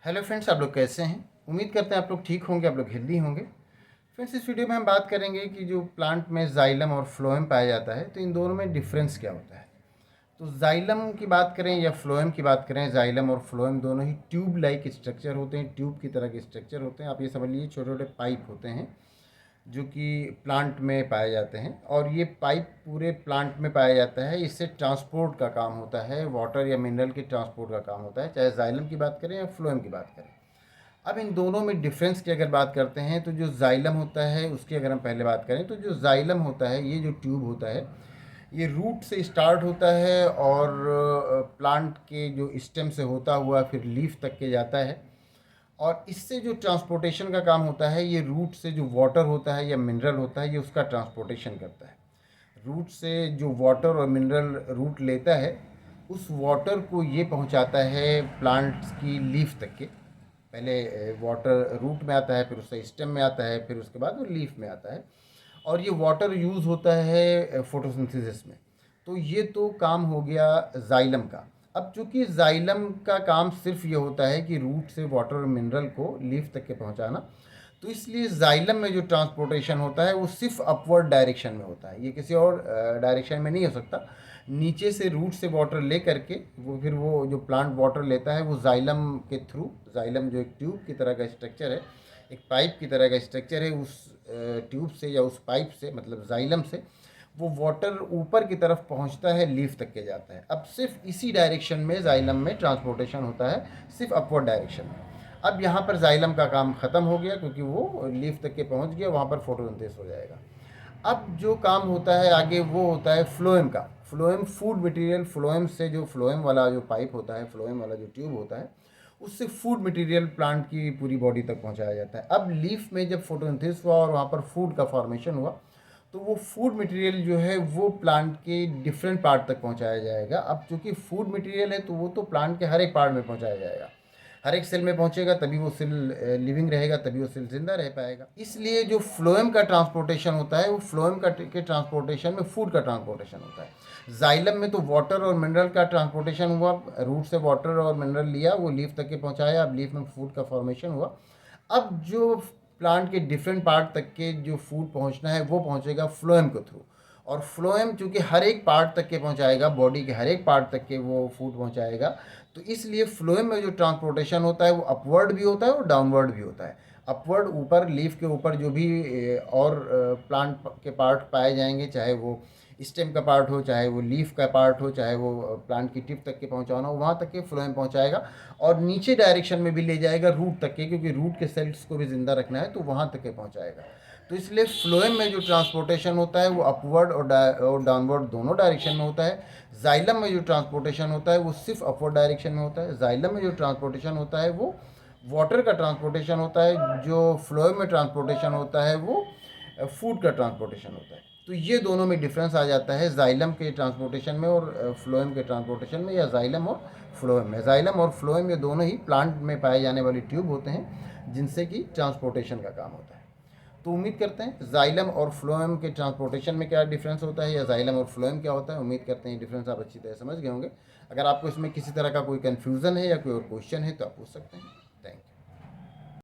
Hello friends, आप लोग कैसे हैं? उम्मीद करते हैं आप लोग ठीक होंगे, आप लोग हेल्दी होंगे। फ्रेंड्स, इस वीडियो में हम बात करेंगे कि जो प्लांट में जाइलम और फ्लोएम पाया जाता है, तो इन दोनों में डिफरेंस क्या होता है। तो जाइलम की बात करें या फ्लोएम की बात करें, जाइलम और फ्लोएम दोनों ही ट्यूब लाइक स्ट्रक्चर होते हैं, ट्यूब की तरह के स्ट्रक्चर होते हैं। आप ये समझ लीजिए छोटे छोटे पाइप होते हैं जो कि प्लांट में पाए जाते हैं, और ये पाइप पूरे प्लांट में पाया जाता है। इससे ट्रांसपोर्ट का काम होता है, वाटर या मिनरल के ट्रांसपोर्ट का काम होता है, चाहे जाइलम की बात करें या फ्लोएम की बात करें। अब इन दोनों में डिफरेंस की अगर बात करते हैं, तो जो जाइलम होता है उसकी अगर हम पहले बात करें, तो जो जाइलम होता है, ये जो ट्यूब होता है, ये रूट से स्टार्ट होता है और प्लांट के जो स्टेम से होता हुआ फिर लीफ तक के जाता है। और इससे जो ट्रांसपोर्टेशन का काम होता है, ये रूट से जो वाटर होता है या मिनरल होता है, ये उसका ट्रांसपोर्टेशन करता है। रूट से जो वाटर और मिनरल रूट लेता है, उस वाटर को ये पहुंचाता है प्लांट्स की लीफ तक के। पहले वाटर रूट में आता है, फिर उससे स्टेम में आता है, फिर उसके बाद वो लीफ में आता है। और ये वाटर यूज़ होता है फोटोसिंथेसिस में। तो ये तो काम हो गया जाइलम का। अब चूंकि जाइलम का काम सिर्फ ये होता है कि रूट से वाटर और मिनरल को लीफ तक के पहुंचाना, तो इसलिए जाइलम में जो ट्रांसपोर्टेशन होता है वो सिर्फ अपवर्ड डायरेक्शन में होता है, ये किसी और डायरेक्शन में नहीं हो सकता। नीचे से रूट से वाटर ले करके वो फिर वो जो प्लांट वाटर लेता है वो जाइलम के थ्रू, जाइलम जो एक ट्यूब की तरह का स्ट्रक्चर है, एक पाइप की तरह का स्ट्रक्चर है, उस ट्यूब से या उस पाइप से, मतलब जाइलम से वो वाटर ऊपर की तरफ पहुंचता है, लीफ तक के जाता है। अब सिर्फ इसी डायरेक्शन में जाइलम में ट्रांसपोर्टेशन होता है, सिर्फ अपवर्ड डायरेक्शन में। अब यहाँ पर जाइलम का काम ख़त्म हो गया, क्योंकि वो लीफ तक के पहुँच गया, वहाँ पर फोटोसिंथेसिस हो जाएगा। अब जो काम होता है आगे, वो होता है फ्लोएम का। फ्लोएम फूड मटेरियल, फ्लोएम से जो फ्लोएम वाला जो पाइप होता है, फ्लोएम वाला जो ट्यूब होता है, उससे फूड मटेरियल प्लांट की पूरी बॉडी तक पहुंचाया जाता है। अब लीफ में जब फोटोसिंथेसिस हुआ और वहाँ पर फूड का फॉर्मेशन हुआ, तो वो फूड मटेरियल जो है वो प्लांट के डिफरेंट पार्ट तक पहुंचाया जाएगा। अब चूंकि फूड मटेरियल है, तो वो तो प्लांट के हर एक पार्ट में पहुंचाया जाएगा, हर एक सेल में पहुंचेगा, तभी वो सेल लिविंग रहेगा, तभी वो सेल जिंदा रह पाएगा। इसलिए जो फ्लोएम का ट्रांसपोर्टेशन होता है, वो फ्लोएम का के ट्रांसपोर्टेशन में फूड का ट्रांसपोर्टेशन होता है। जाइलम में तो वाटर और मिनरल का ट्रांसपोर्टेशन हुआ, रूट से वाटर और मिनरल लिया, वो लीफ तक के पहुंचाया, अब लीफ में फूड का फॉर्मेशन हुआ। अब जो प्लांट के डिफरेंट पार्ट तक के जो फूड पहुंचना है, वो पहुंचेगा फ्लोएम के थ्रू। और फ्लोएम चूँकि हर एक पार्ट तक के पहुंचाएगा, बॉडी के हर एक पार्ट तक के वो फूड पहुंचाएगा, तो इसलिए फ्लोएम में जो ट्रांसपोर्टेशन होता है वो अपवर्ड भी होता है और डाउनवर्ड भी होता है। अपवर्ड ऊपर लीफ के ऊपर जो भी और प्लांट के पार्ट पाए जाएंगे, चाहे वो स्टेम का पार्ट हो, चाहे वो लीफ का पार्ट हो, चाहे वो प्लांट की टिप तक के पहुंचाना हो, वहाँ तक के फ्लोएम पहुंचाएगा। और नीचे डायरेक्शन में भी ले जाएगा रूट तक के, क्योंकि रूट के सेल्स को भी ज़िंदा रखना है, तो वहाँ तक के पहुंचाएगा। तो इसलिए फ्लोएम में जो ट्रांसपोर्टेशन होता है वो अपवर्ड और डाउनवर्ड दोनों डायरेक्शन में होता है। जाइलम में जो ट्रांसपोर्टेशन होता है वो सिर्फ अपवर्ड डायरेक्शन में होता है। जाइलम में जो ट्रांसपोर्टेशन होता है वो वाटर का ट्रांसपोर्टेशन होता है, जो फ्लोएम में ट्रांसपोर्टेशन होता है वो फूड का ट्रांसपोर्टेशन होता है। तो ये दोनों में डिफरेंस आ जाता है जाइलम के ट्रांसपोर्टेशन में और फ्लोएम के ट्रांसपोर्टेशन में, या जाइलम और फ्लोएम में। जाइलम और फ्लोएम ये दोनों ही प्लांट में पाए जाने वाली ट्यूब होते हैं, जिनसे कि ट्रांसपोर्टेशन का काम होता है। तो उम्मीद करते हैं जाइलम और फ्लोएम के ट्रांसपोर्टेशन में क्या डिफरेंस होता है, या जाइलम और फ्लोएम क्या होता है। उम्मीद करते हैं डिफरेंस आप अच्छी तरह समझ गए होंगे। अगर आपको इसमें किसी तरह का कोई कन्फ्यूज़न है या कोई और क्वेश्चन है, तो आप पूछ सकते हैं।